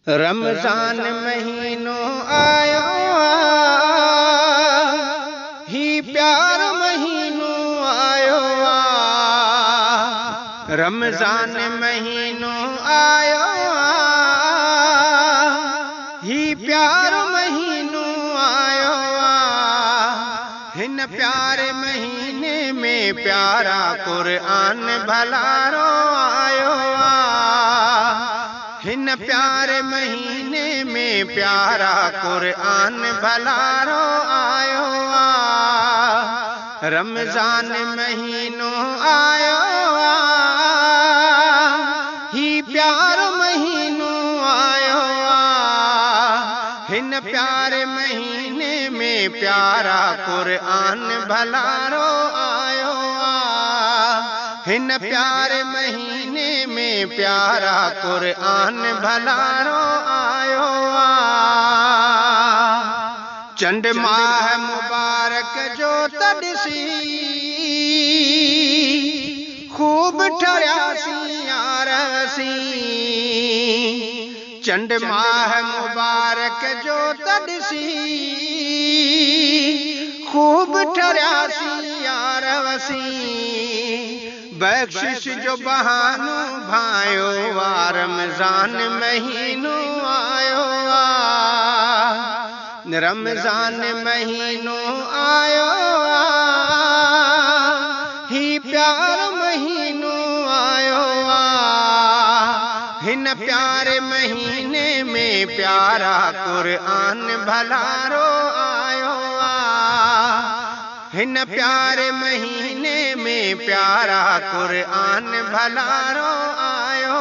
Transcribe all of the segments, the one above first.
रमजान महीनो आयो ही प्यार महीनो आयो रमजान महीनो आयो ही प्यार महीनो आयो हिन प्यारे महीने में प्यारा कुरान भलारो आयो हिन प्यारे महीने में प्यारा कुरान भलारो आयो रमजान महीनो आयो ही प्यार महीनो आयो हिन प्यारे महीने में प्यारा कुरान भलारो आयो हिन प्यारे महीने में प्यारा कुरान भलारो आयो चंड माह मुबारक जो तड़सी खूब ठरियासी यारसी चंड माह मुबारक जो तड़सी खूब ठरियासी यारसी बख्शिश जो बहानो भायो रमजान महीनो आयो रमजान महीनो आयो ही प्यार महीनो आयो हिन प्यारे महीने में प्यारा कुरान भलारो आयो हिन प्यारे महीने में प्यारा कुरान भलारो आयो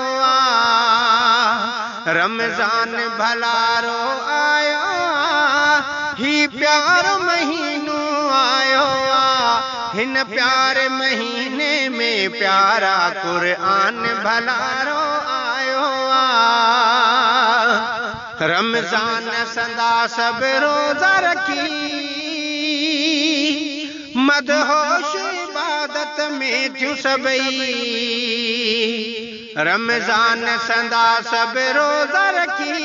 रमजान भलारो आयो ही प्यार महीनो आयो हिन प्यारे महीने में प्यारा कुरान भलारो आयो रमजान संदा सब रोजा रखी मदहोश इबादत में थियूं सबई रमजान संदा सब रोजा रखी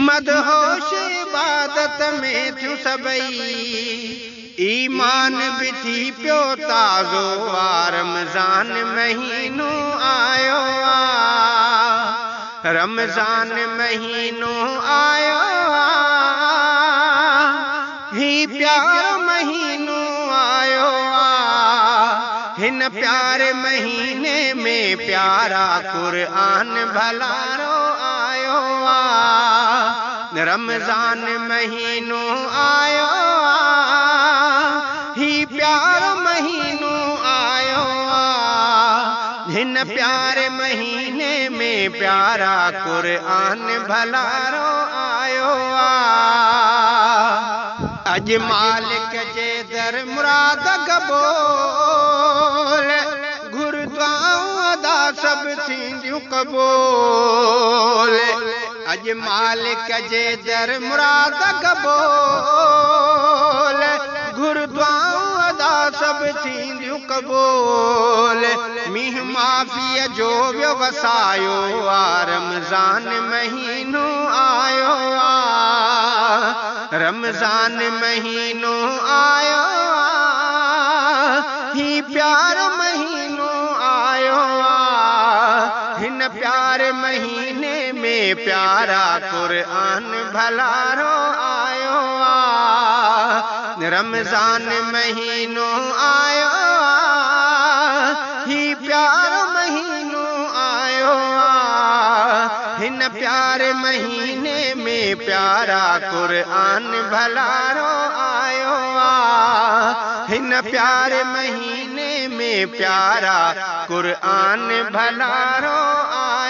मदहोश इबादत में थियूं सबई ईमान भी थी पियो ताज़ो रमजान महीनो आयो रमजान महीनो आयो ही प्यार महीनो आयो हिन प्यारे महीने में प्यारा कुरान भलारो आयो रमजान महीनो आयो ही प्यार महीनो आयो हिन प्यारे महीने में प्यारा कुरान भलारो आयो अज मालिक जे दर मुराद कबूल गुरुद्वाऊं अदा सब थींदियूं कबूल अज मालिक जे दर मुराद कबूल गुरुद्वाऊं अदा सब थींदियूं कबूल मींह माफ़ीअ जो व्यवसायो रमजान महीनो आयो रमजान महीनो आयो ही प्यार महीनो आयो हिन प्यारे महीने में प्यारा कुरान भलारो आयो रमजान महीनो आयो ही प्यार महीनो आयो हिन प्यारे महीने में प्यारा कुरान भलारो आयो हिन प्यारे महीने में प्यारा कुरान भलारो आयो।